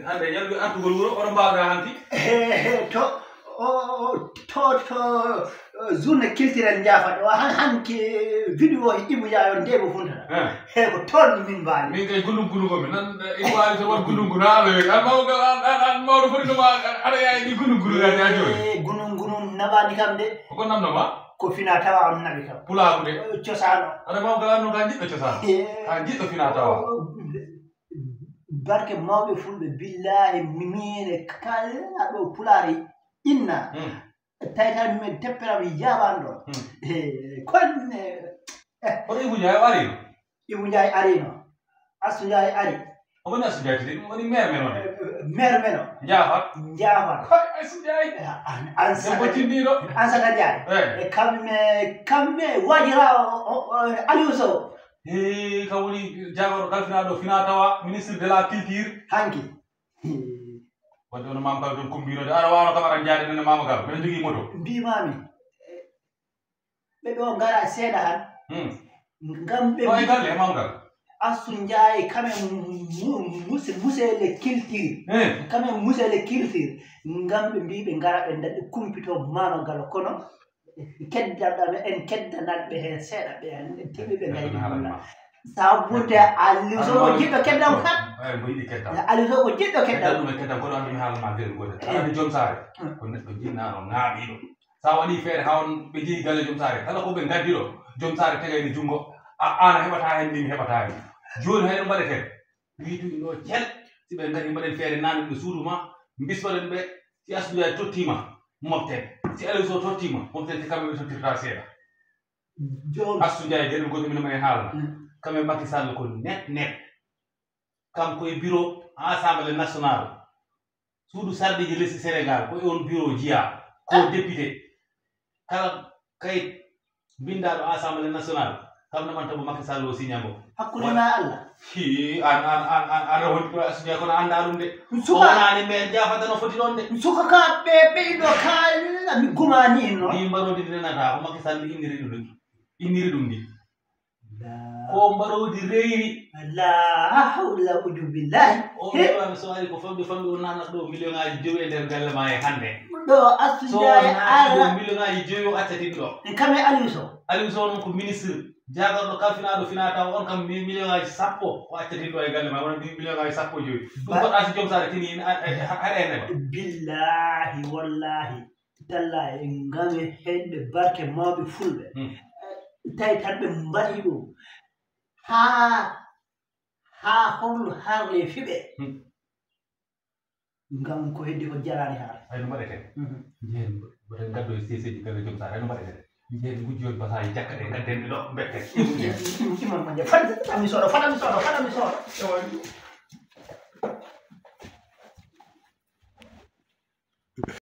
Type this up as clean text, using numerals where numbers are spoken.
hande yalɓe artugol wuro oɗo mbawɗa hanti to journée culturelle jaafa ɗo hanki vidéo Ibou Yayo ndemo funtata ko toon min mbaali min kay gulum ko min nan Ibou wawi to won gulum naalo an mawɗo foti noma aɗa yawi ɗi gulum ha joni gunum naɓani kam de ko namnoma ko fina tawa on naɓi kam pulaku de cosano aɗa mawgal anno ka jiɗɗo cosano ka jiɗɗo fina tawa barke mawɓe fulɓe billahi mine kala ɗo pulaari inna tawitani min tepperaɓe jaɓani ɗon konne kono Ibou Ndiaye arino Ibou Ndiaye arino Assou Ndiaye ari o woni Assou Ndiaye tidi ɗum woni maire men on maire men o jaafat koy Assou Ndiaye ansata Ansata Ndiaye kamɓe wajirawo Aliou Sow kam woni jagoro kalfinaɗo fina tawa ministre de la culture hanki wadde ono mama kala ton kumbinode aɗa wawno kam aɗa jaade nene mama kala mbeɗa jogui moto mbimami ɓe ɗo gara seeɗa han ngam ɓe e galle e mama kala Assou Ndiaye kamen monsieur le culture kamen monsieur le culture ngam ɓe mbi ɓe gara ɓe daɗi kumpito mama gala kono keddaɗaɓe en keddanaɓe hen seeɗa ɓe hen tiɓi ɓe gaydi sabude Aliou Sow ko jiɗɗo keddam kam Aliou Sow ko jiɗɗo keddam ɗum e keddam koɗo andi mi haalama feere gotel aɗa joom saare ko neɗɗo jinnaɗo ŋaaɓiɗo sa waɗi feere ha on ɓe jeeyi galle joom saare kala ko ɓe gaddiɗo joom saare tegayni jungo an a heɓata hen min heɓata hen joni hayɗo mbaɗeten wiitu ɗo cel si ɓe gari mbaɗen feere nane ɓe suudu ma bismoɗen ɓe si Assou Ndiaye tottima moften si Aliou Sow tottima moften te kamɓe ɓe tottirta seeɗa Assou Ndiaye jeɗen goto minen ma e haalna kamɓe Macky Sall ko net kanko e bureau assemblée nationale suudu sarɗiji lesdi Sénégal ko e on bureau jiya ko député kala kayit bindaɗo assemblée nationale kam namanta mo Macky Sall o signango hakkude ma Allah an rawoni ɗo Assou Ndiaye kono anda ɗum de wonani maire jafatano foti ɗon de suka ka ɓeyɗo ka mi gumani en noon ɗi mbarodi renata ko Macky Sall inniri ɗum ndi ko mbarodi reyri la hawla ujubillahi o wiwami so ari ko famɗi o nanat ɗo million ngaji 5 e nder galle ma e hannde ɗo Assou Ndiaye ala million ngaji 5 o accatin ɗo kame Aliou Sow noon ko ministre jagarɗo kalfinaɗo finatawa on kam million ngaji 10 o accatin ɗo e galle ma wona million ngaji 10 5 ɗum goɗɗa so joom sare tini haɗa e neɓa billahi wallahi tallahi ngame heɗɓe barke mawɓe fulɓe tawi tan ɓe mbaɗi ɗum ha hollu harle fiɓe ngam ko heddi ko jarani haala hayno mbaɗeten jeen boten gaddo e seseji galle joom sare hayno mbaɗeten jeen gujjoni basaji jakkaɗe gaddenɗe ɗo mbetten imam manje fadami soɗo